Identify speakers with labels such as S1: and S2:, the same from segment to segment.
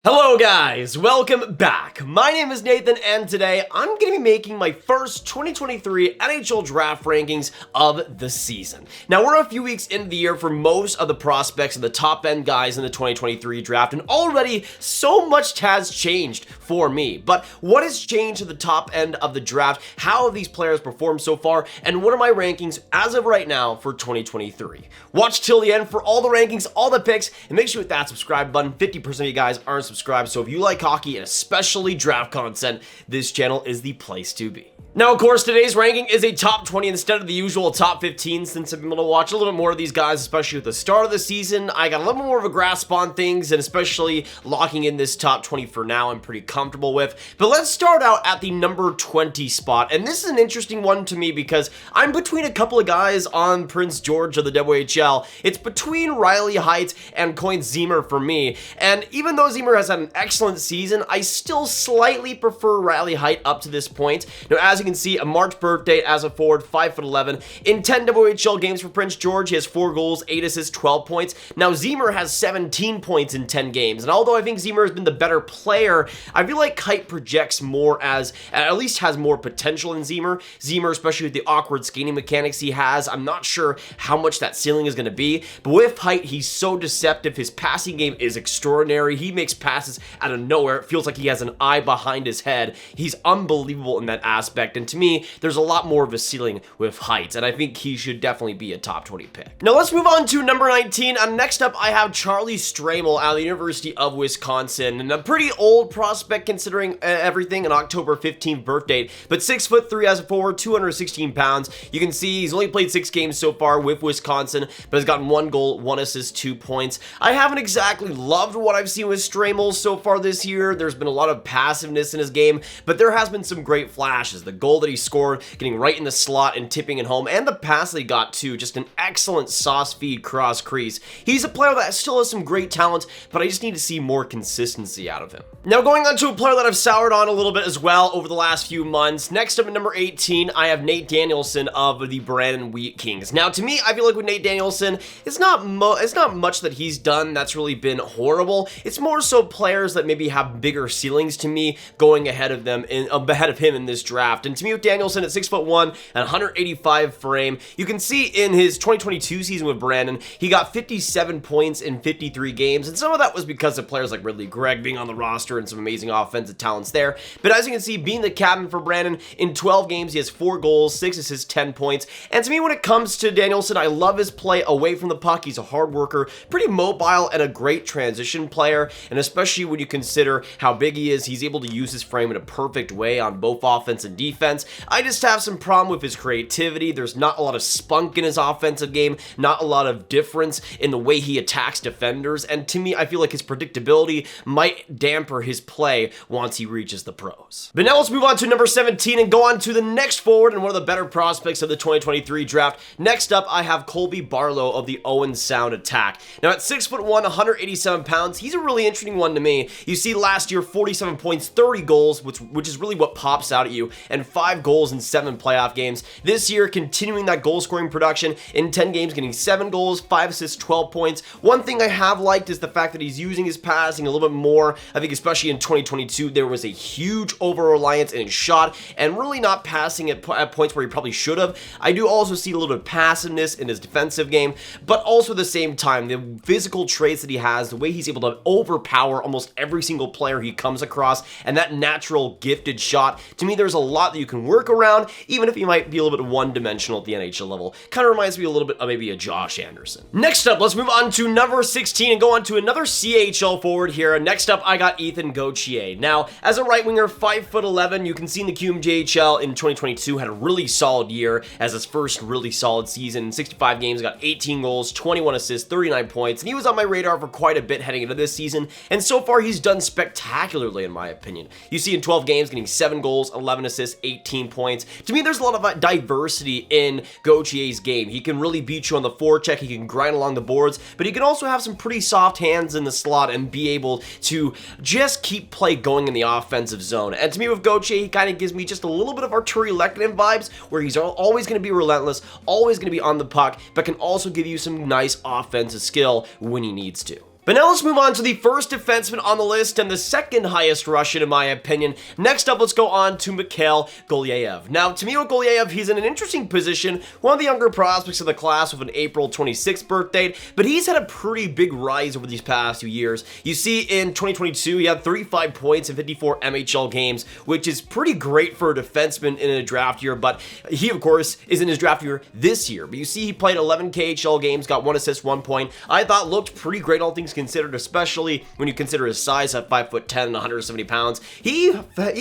S1: Hello guys, welcome back. My name is Nathan and today I'm going to be making my first 2023 NHL draft rankings of the season. Now we're a few weeks into the year for most of the prospects and the top end guys in the 2023 draft, and already so much has changed for me. But what has changed at the top end of the draft? How have these players performed so far? And what are my rankings as of right now for 2023? Watch till the end for all the rankings, all the picks, and make sure you hit that subscribe button. 50% of you guys aren't subscribed, so if you like hockey and especially draft content, this channel is the place to be. Now, of course, today's ranking is a top 20 instead of the usual top 15, since I've been able to watch a little bit more of these guys, especially at the start of the season. I got a little more of a grasp on things, and especially locking in this top 20 for now, I'm pretty comfortable with. But let's start out at the number 20 spot, and this is an interesting one to me because I'm between a couple of guys on Prince George of the WHL. It's between Riley Heidt and Coin Zimmer for me, and even though Zimmer has had an excellent season, I still slightly prefer Riley Heidt up to this point. Now, as you can see, a March birthday as a forward, 5'11". In 10 WHL games for Prince George, he has 4 goals, 8 assists, 12 points. Now, Zimmer has 17 points in 10 games, and although I think Zimmer has been the better player, I feel like Heidt projects more as, at least has more potential than Zimmer. Zimmer, especially with the awkward skating mechanics he has, I'm not sure how much that ceiling is going to be, but with Heidt, he's so deceptive. His passing game is extraordinary. He makes passes out of nowhere. It feels like he has an eye behind his head. He's unbelievable in that aspect, and to me, there's a lot more of a ceiling with Heidt, and I think he should definitely be a top 20 pick. Now let's move on to number 19. Next up, I have Charlie Stramel out of the University of Wisconsin, and a pretty old prospect considering everything, an October 15th birth date, but 6'3" as a forward, 216 pounds. You can see he's only played 6 games so far with Wisconsin, but has gotten 1 goal, 1 assist, 2 points. I haven't exactly loved what I've seen with Stramel so far this year. There's been a lot of passiveness in his game, but there has been some great flashes. The goal that he scored, getting right in the slot and tipping it home, and the pass that he got too, just an excellent sauce feed cross crease. He's a player that still has some great talent, but I just need to see more consistency out of him. Now going on to a player that I've soured on a little bit as well over the last few months. Next up at number 18, I have Nate Danielson of the Brandon Wheat Kings. Now to me, I feel like with Nate Danielson, it's not much that he's done that's really been horrible. It's more so players that maybe have bigger ceilings to me going ahead of him ahead of him in this draft. And to me, with Danielson at 6'1" and 185 frame, you can see in his 2022 season with Brandon, he got 57 points in 53 games, and some of that was because of players like Ridley Gregg being on the roster and some amazing offensive talents there. But as you can see, being the captain for Brandon, in 12 games, he has 4 goals, 6 assists, 10 points. And to me, when it comes to Danielson, I love his play away from the puck. He's a hard worker, pretty mobile, and a great transition player. And especially when you consider how big he is, he's able to use his frame in a perfect way on both offense and defense. I just have some problem with his creativity. There's not a lot of spunk in his offensive game, not a lot of difference in the way he attacks defenders, and to me, I feel like his predictability might damper his play once he reaches the pros. But now let's move on to number 17 and go on to the next forward and one of the better prospects of the 2023 draft. Next up, I have Colby Barlow of the Owen Sound Attack. Now at 6'1", 187 pounds, he's a really interesting one to me. You see last year, 47 points, 30 goals, which is really what pops out at you, and 5 goals in 7 playoff games. This year, continuing that goal scoring production in 10 games, getting 7 goals, 5 assists, 12 points. One thing I have liked is the fact that he's using his passing a little bit more. I think especially in 2022, there was a huge over-reliance in his shot and really not passing at points where he probably should have. I do also see a little bit of passiveness in his defensive game, but also at the same time, the physical traits that he has, the way he's able to overpower almost every single player he comes across, and that natural gifted shot. To me, there's a lot that you can work around, even if he might be a little bit one-dimensional at the NHL level. Kind of reminds me a little bit of maybe a Josh Anderson. Next up, let's move on to number 16 and go on to another CHL forward here. Next up, I got Ethan Gauthier. Now, as a right winger, 5'11", you can see in the QMJHL in 2022 had a really solid year as his first really solid season. In 65 games, got 18 goals, 21 assists, 39 points, and he was on my radar for quite a bit heading into this season, and so far he's done spectacularly in my opinion. You see in 12 games, getting 7 goals, 11 assists, 18 points. To me, there's a lot of diversity in Gauthier's game. He can really beat you on the forecheck, he can grind along the boards, but he can also have some pretty soft hands in the slot and be able to just keep play going in the offensive zone. And to me, with Gauthier, he kind of gives me just a little bit of Arturi Lehkonen vibes, where he's always going to be relentless, always going to be on the puck, but can also give you some nice offensive skill when he needs to. But now let's move on to the first defenseman on the list and the second highest Russian in my opinion. Next up, let's go on to Mikhail Golyayev. Now, to me, with Golyayev, he's in an interesting position, one of the younger prospects of the class with an April 26th birth date, but he's had a pretty big rise over these past few years. You see, in 2022, he had 35 points in 54 MHL games, which is pretty great for a defenseman in a draft year, but he, of course, is in his draft year this year. But you see, he played 11 KHL games, got 1 assist, 1 point. I thought looked pretty great, all things considered, especially when you consider his size at 5'10" and 170 pounds. He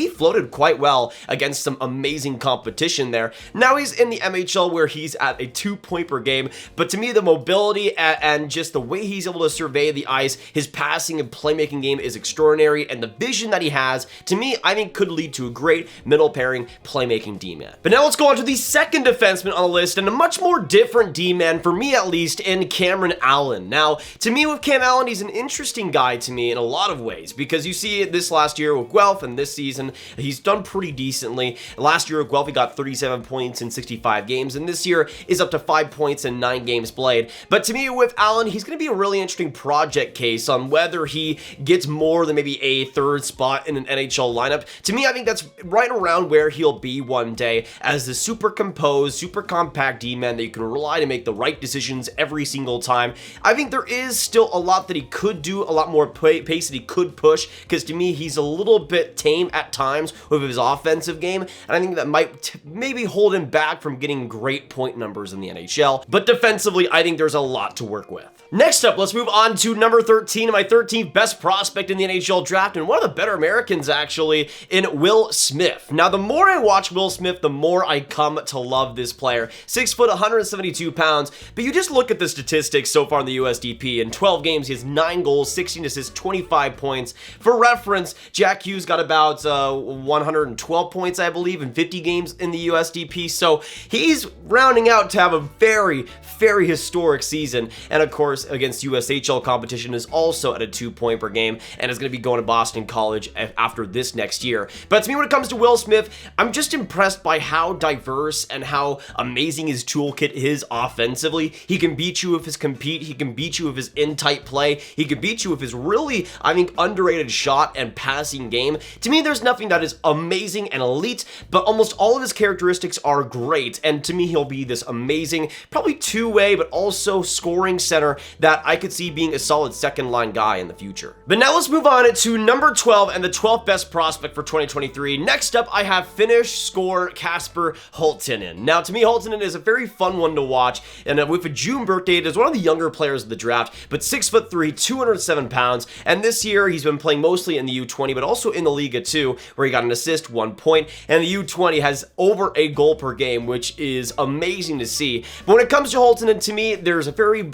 S1: floated quite well against some amazing competition there. Now he's in the MHL where he's at a 2 point per game, but to me, the mobility and just the way he's able to survey the ice, his passing and playmaking game is extraordinary, and the vision that he has, to me, I think could lead to a great middle pairing playmaking D-man. But now let's go on to the second defenseman on the list, and a much more different D-man, for me at least, in Cameron Allen. Now, to me, with Cam Allen, he's an interesting guy to me in a lot of ways, because you see this last year with Guelph, and this season, he's done pretty decently. Last year with Guelph, he got 37 points in 65 games, and this year is up to 5 points in 9 games played. But to me, with Allen, he's going to be a really interesting project case on whether he gets more than maybe a third spot in an NHL lineup. To me, I think that's right around where he'll be one day, as the super composed, super compact D-man that you can rely to make the right decisions every single time. I think there is still a lot that he could do, a lot more pace that he could push, because to me, he's a little bit tame at times with his offensive game, and I think that might maybe hold him back from getting great point numbers in the NHL. But defensively, I think there's a lot to work with. Next up, let's move on to number 13, my 13th best prospect in the NHL draft, and one of the better Americans, actually, in Will Smith. Now, the more I watch Will Smith, the more I come to love this player. 6 foot, 172 pounds, but you just look at the statistics so far in the USDP. In 12 games, he has 9 goals, 16 assists, 25 points. For reference, Jack Hughes got about 112 points, I believe, in 50 games in the USDP, so he's rounding out to have a very, very historic season, and of course, against USHL competition is also at a 2 point per game, and is going to be going to Boston College after this next year. But to me, when it comes to Will Smith, I'm just impressed by how diverse and how amazing his toolkit is offensively. He can beat you with his compete, he can beat you with his in-tight play, he can beat you with his really, I think, underrated shot and passing game. To me, there's nothing that is amazing and elite, but almost all of his characteristics are great, and to me, he'll be this amazing, probably two-way, but also scoring center that I could see being a solid second line guy in the future. But now let's move on to number 12 and the 12th best prospect for 2023. Next up, I have Finnish scorer Kasper Halttunen. Now, to me, Halttunen is a very fun one to watch, and with a June birth date, is one of the younger players of the draft, but 6'3", 207 pounds, and this year he's been playing mostly in the U20, but also in the Liga 2, where he got an assist, 1 point, and the U20 has over a goal per game, which is amazing to see. But when it comes to Halttunen, to me, there's a very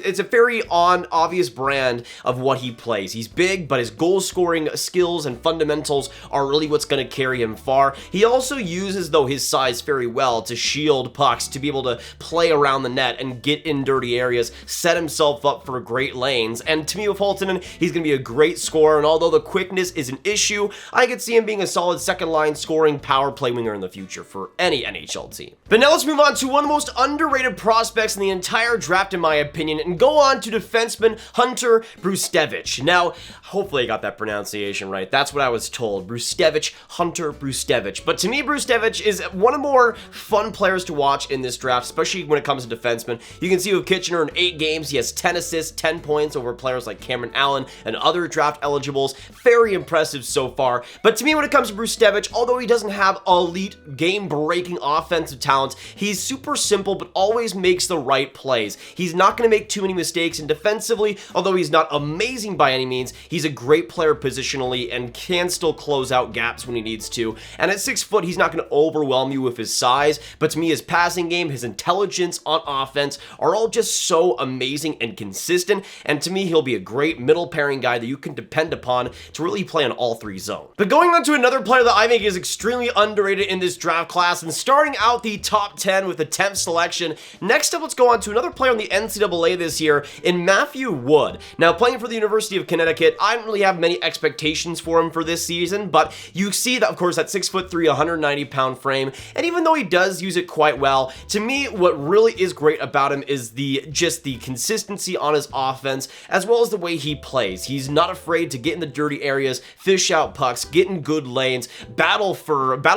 S1: it's a very obvious brand of what he plays. He's big, but his goal scoring skills and fundamentals are really what's going to carry him far. He also uses, though, his size very well to shield pucks, to be able to play around the net and get in dirty areas, set himself up for great lanes. And to me, with Halttunen, he's going to be a great scorer, and although the quickness is an issue, I could see him being a solid second line scoring power play winger in the future for any NHL team. But now let's move on to one of the most underrated prospects in the entire draft, in my opinion, and go on to defenseman Hunter Brustevich. Now, hopefully I got that pronunciation right. That's what I was told. Brustevich, Hunter Brustevich. But to me, Brustevich is one of the more fun players to watch in this draft, especially when it comes to defensemen. You can see with Kitchener in 8 games, he has 10 assists, 10 points over players like Cameron Allen and other draft eligibles. Very impressive so far. But to me, when it comes to Brustevich, although he doesn't have elite game-breaking offensive talent, he's super simple but always makes the right plays. He's not going to make too many mistakes, and defensively, although he's not amazing by any means, he's a great player positionally and can still close out gaps when he needs to. And at 6 foot, he's not going to overwhelm you with his size, but to me, his passing game, his intelligence on offense are all just so amazing and consistent, and to me, he'll be a great middle pairing guy that you can depend upon to really play on all 3 zones. But going on to another player that I think is extremely underrated in this draft class, and starting out the top 10 with the 10th selection, next up, let's go on to another player on the NCAA this year in Matthew Wood. Now, playing for the University of Connecticut, I don't really have many expectations for him for this season, but you see that, of course, that 6'3", 190-pound frame, and even though he does use it quite well, to me, what really is great about him is just the consistency on his offense offense, as well as the way he plays. He's not afraid to get in the dirty areas, fish out pucks, get in good lanes, battle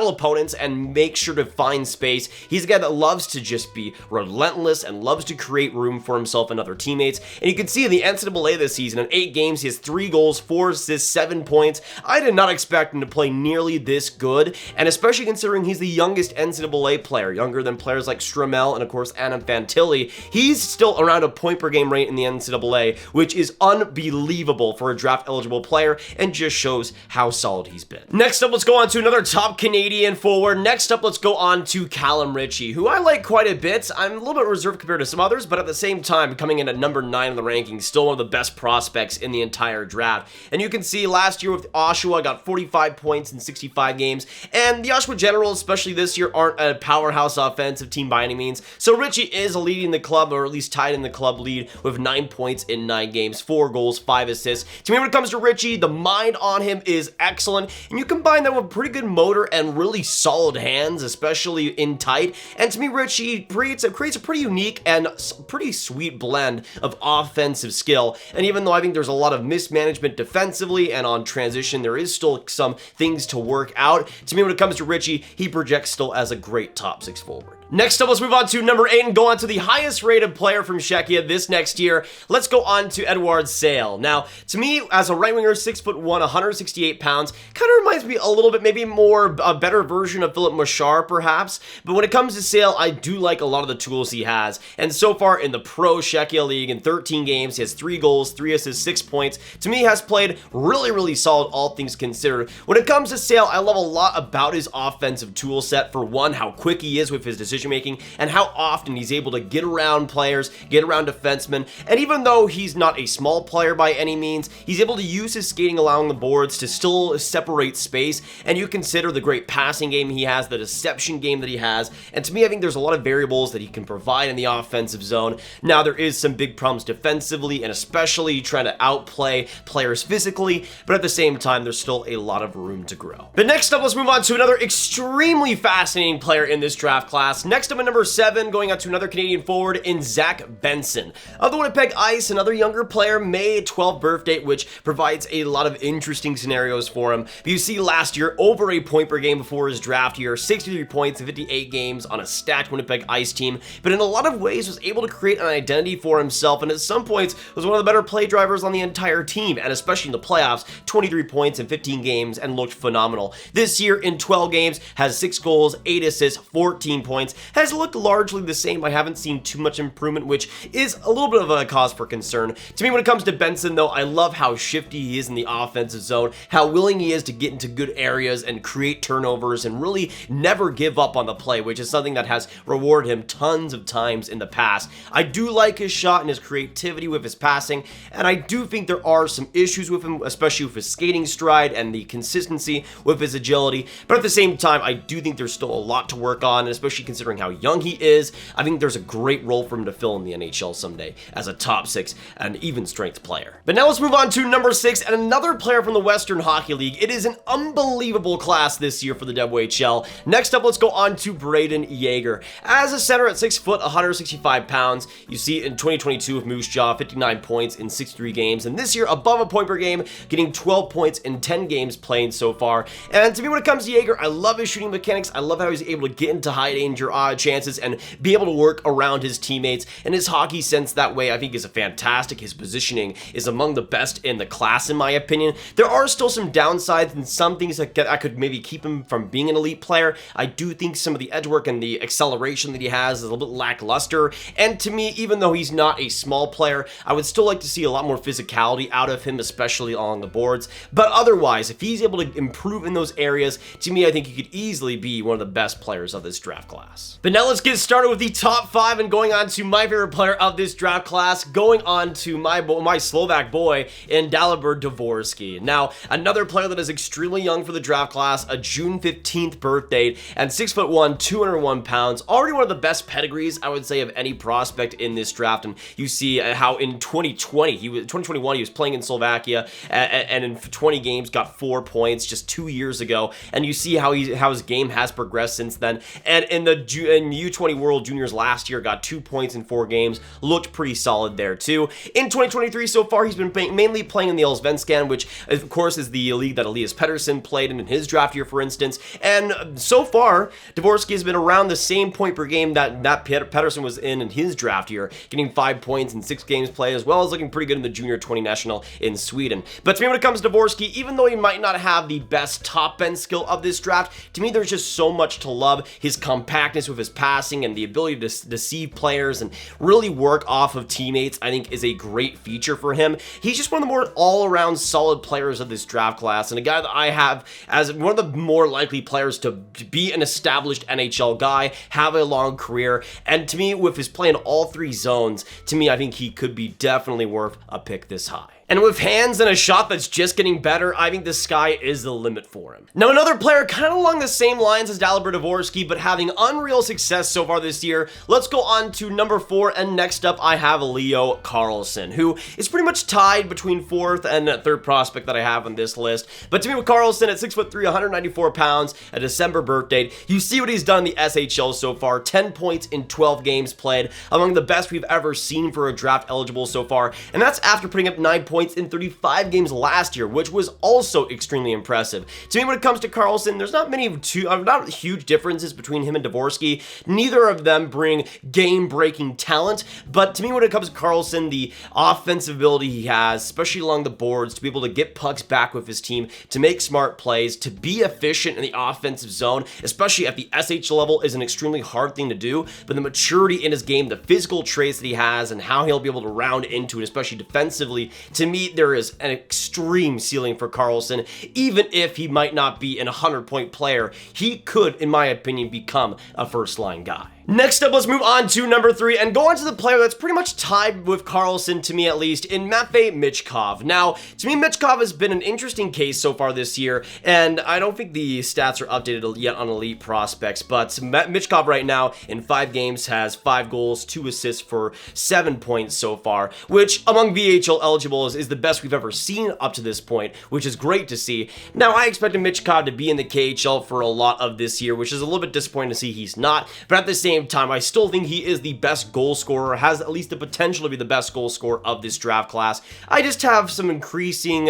S1: opponents, and make sure to find space. He's a guy that loves to just be relentless and loves to create room for himself and other teammates. And you can see in the NCAA this season, in 8 games, he has 3 goals, 4 assists, 7 points. I did not expect him to play nearly this good, and especially considering he's the youngest NCAA player, younger than players like Stramel and, of course, Fantilli. He's still around a point per game rate in the NCAA, which is unbelievable for a draft-eligible player and just shows how solid he's been. Next up, let's go on to another top Canadian forward. Next up, let's go on to Calum Ritchie, who I like quite a bit. I'm a little bit reserved compared to some others, but at the same time, coming in at number 9 in the rankings, still one of the best prospects in the entire draft. And you can see last year with Oshawa, got 45 points in 65 games, and the Oshawa Generals, especially this year, aren't a powerhouse offensive team by any means. So Ritchie is leading the club, or at least tied in the club lead, with 9 points in 9 games, 4 goals, 5 assists. To me, when it comes to Ritchie, the mind on him is excellent, and you combine that with pretty good motor and really solid hands, especially in tight. And to me, Ritchie creates a pretty unique and pretty sweet blend of offensive skill. And even though I think there's a lot of mismanagement defensively and on transition, there is still some things to work out. To me, when it comes to Ritchie, he projects still as a great top 6 forward. Next up, let's move on to number 8 and go on to the highest rated player from Czechia this next year. Let's go on to Eduard Sale. Now, to me, as a right winger, 6'1", 168 pounds, kind of reminds me a little bit, maybe more a better version of Philip Mouchard, perhaps. But when it comes to Sale, I do like a lot of the tools he has. And so far in the Pro Czechia League, in 13 games, he has 3 goals, 3 assists, 6 points. To me, he has played really solid, all things considered. When it comes to Sale, I love a lot about his offensive tool set. For one, how quick he is with his decision making, and how often he's able to get around players, get around defensemen. And even though he's not a small player by any means, he's able to use his skating along the boards to still separate space. And you consider the great passing game he has, the deception game that he has, and to me, I think there's a lot of variables that he can provide in the offensive zone. Now, there is some big problems defensively, and especially trying to outplay players physically, but at the same time, there's still a lot of room to grow. But next up, let's move on to another extremely fascinating player in this draft class. Next up at number 7, going on to another Canadian forward in Zach Benson. Of the Winnipeg Ice, another younger player, May 12th birth date, which provides a lot of interesting scenarios for him. But you see last year, over a point per game before his draft year, 63 points in 58 games on a stacked Winnipeg Ice team, but in a lot of ways was able to create an identity for himself, and at some points was one of the better play drivers on the entire team, and especially in the playoffs, 23 points in 15 games and looked phenomenal. This year in 12 games, has 6 goals, 8 assists, 14 points, has looked largely the same. I haven't seen too much improvement, which is a little bit of a cause for concern. To me, when it comes to Benson, though, I love how shifty he is in the offensive zone, how willing he is to get into good areas and create turnovers and really never give up on the play, which is something that has rewarded him tons of times in the past. I do like his shot and his creativity with his passing, and I do think there are some issues with him, especially with his skating stride and the consistency with his agility, but at the same time, I do think there's still a lot to work on, and especially considering how young he is, I think there's a great role for him to fill in the NHL someday as a top 6 and even strength player. But now let's move on to number 6 and another player from the Western Hockey League. It is an unbelievable class this year for the WHL. Next up, let's go on to Brayden Yager. As a center at 6', 165 pounds, you see in 2022 with Moose Jaw, 59 points in 63 games, and this year above a point per game, getting 12 points in 10 games played so far. And to me, when it comes to Yager, I love his shooting mechanics. I love how he's able to get into high danger chances and be able to work around his teammates, and his hockey sense that way I think is fantastic. His positioning is among the best in the class in my opinion. There are still some downsides and some things that I could maybe keep him from being an elite player. I do think some of the edge work and the acceleration that he has is a little bit lackluster, and to me, even though he's not a small player, I would still like to see a lot more physicality out of him, especially along the boards. But otherwise, if he's able to improve in those areas, to me, I think he could easily be one of the best players of this draft class. But now let's get started with the top 5 and going on to my favorite player of this draft class, going on to my Slovak boy in Dalibor Dvorsky. Now, another player that is extremely young for the draft class, a June 15th birth date, and 6'1", 201 pounds, already one of the best pedigrees, I would say, of any prospect in this draft. And you see how in 2021, he was playing in Slovakia, and in 20 games got 4 points just 2 years ago. And you see how his game has progressed since then. And in the in U20 World Juniors last year, got 2 points in 4 games, looked pretty solid there too. In 2023 so far, he's been mainly playing in the Allsvenskan, which of course is the league that Elias Pettersson played in his draft year, for instance. And so far, Dvorsky has been around the same point per game that Pettersson was in his draft year, getting 5 points in 6 games played, as well as looking pretty good in the Junior 20 National in Sweden. But to me, when it comes to Dvorsky, even though he might not have the best top-end skill of this draft, to me, there's just so much to love. His compactness with his passing and the ability to deceive players and really work off of teammates, I think, is a great feature for him. He's just one of the more all-around solid players of this draft class, and a guy that I have as one of the more likely players to be an established NHL guy, have a long career, and to me, with his play in all 3 zones, to me, I think he could be definitely worth a pick this high. And with hands and a shot that's just getting better, I think the sky is the limit for him. Now, another player kind of along the same lines as Dalibor Dvorsky, but having unreal success so far this year. Let's go on to number 4, and next up I have Leo Carlsson, who is pretty much tied between 4th and 3rd prospect that I have on this list. But to me, with Carlsson at 6'3", 194 pounds, a December birth date, you see what he's done in the SHL so far. 10 points in 12 games played, among the best we've ever seen for a draft eligible so far, and that's after putting up 9 points in 35 games last year, which was also extremely impressive. To me, when it comes to Carlsson, there's not huge differences between him and Dvorsky. Neither of them bring game-breaking talent, but to me, when it comes to Carlsson, the offensive ability he has, especially along the boards, to be able to get pucks back with his team, to make smart plays, to be efficient in the offensive zone, especially at the SHL level, is an extremely hard thing to do, but the maturity in his game, the physical traits that he has, and how he'll be able to round into it, especially defensively, to me, there is an extreme ceiling for Carlsson. Even if he might not be an 100-point player, he could, in my opinion, become a first-line guy. Next up, let's move on to number 3 and go on to the player that's pretty much tied with Carlsson, to me at least, in Matvei Michkov. Now, to me, Michkov has been an interesting case so far this year, and I don't think the stats are updated yet on elite prospects, but Michkov right now in 5 games has 5 goals, 2 assists for 7 points so far, which among VHL eligibles is the best we've ever seen up to this point, which is great to see. Now, I expected Michkov to be in the KHL for a lot of this year, which is a little bit disappointing to see he's not, but at the same time, I still think he is the best goal scorer, has at least the potential to be the best goal scorer of this draft class. I just have some increasing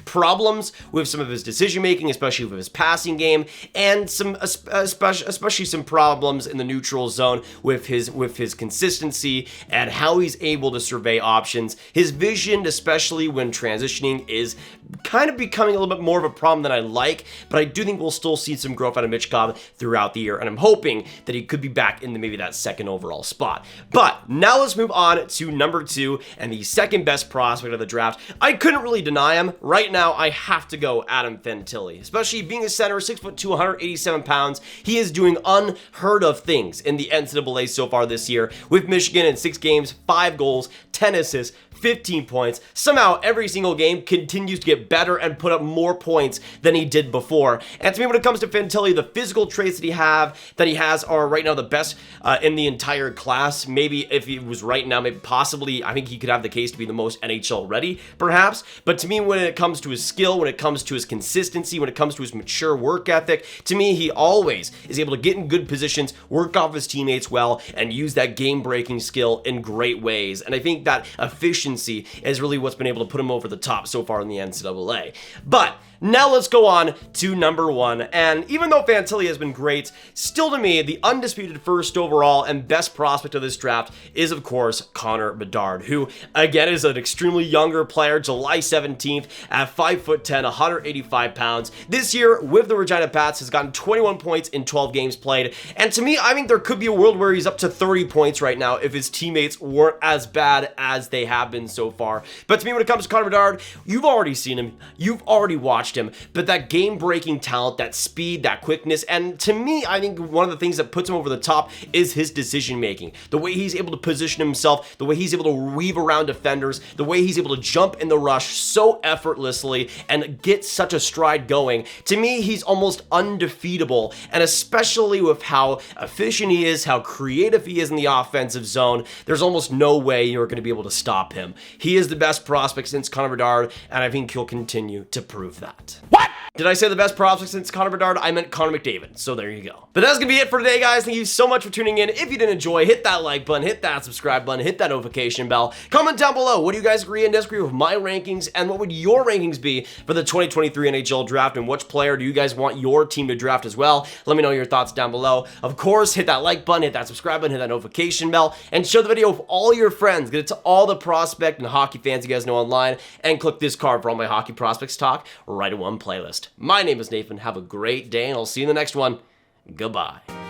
S1: problems with some of his decision making, especially with his passing game, and some especially some problems in the neutral zone with his consistency and how he's able to survey options. His vision, especially when transitioning, is kind of becoming a little bit more of a problem than I like, but I do think we'll still see some growth out of Michkov throughout the year, and I'm hoping that he could be back into maybe that 2nd overall spot. But now let's move on to number 2 and the 2nd best prospect of the draft. I couldn't really deny him. Right now, I have to go Adam Fantilli, especially being a center, 6'2", 187 pounds. He is doing unheard of things in the NCAA so far this year, with Michigan in 6 games, 5 goals, 10 assists, 15 points. Somehow, every single game continues to get better and put up more points than he did before. And to me, when it comes to Fantilli, the physical traits that he has are right now the best in the entire class. Maybe if he was right now, maybe possibly, I think he could have the case to be the most NHL ready, perhaps. But to me, when it comes to his skill, when it comes to his consistency, when it comes to his mature work ethic, to me, he always is able to get in good positions, work off his teammates well, and use that game-breaking skill in great ways. And I think that efficiency is really what's been able to put him over the top so far in the NCAA. But now let's go on to number 1, and even though Fantilli has been great, still to me, the undisputed 1st overall and best prospect of this draft is, of course, Connor Bedard, who, again, is an extremely younger player, July 17th, at 5'10", 185 pounds. This year, with the Regina Pats, has gotten 21 points in 12 games played, and to me, I think there could be a world where he's up to 30 points right now if his teammates weren't as bad as they have been so far. But to me, when it comes to Connor Bedard, you've already seen him, you've already watched him, but that game-breaking talent, that speed, that quickness, and to me, I think one of the things that puts him over the top is his decision-making. The way he's able to position himself, the way he's able to weave around defenders, the way he's able to jump in the rush so effortlessly and get such a stride going. To me, he's almost undefeatable, and especially with how efficient he is, how creative he is in the offensive zone, there's almost no way you're going to be able to stop him. He is the best prospect since Connor Bedard, and I think he'll continue to prove that. What? Did I say the best prospect since Connor Bedard? I meant Connor McDavid, so there you go. But that's gonna be it for today, guys. Thank you so much for tuning in. If you did enjoy, hit that like button, hit that subscribe button, hit that notification bell. Comment down below, what do you guys agree and disagree with my rankings, and what would your rankings be for the 2023 NHL draft, and which player do you guys want your team to draft as well? Let me know your thoughts down below. Of course, hit that like button, hit that subscribe button, hit that notification bell, and share the video with all your friends. Get it to all the prospect and hockey fans you guys know online, and click this card for all my hockey prospects talk right in one playlist. My name is Nathan. Have a great day, and I'll see you in the next one. Goodbye.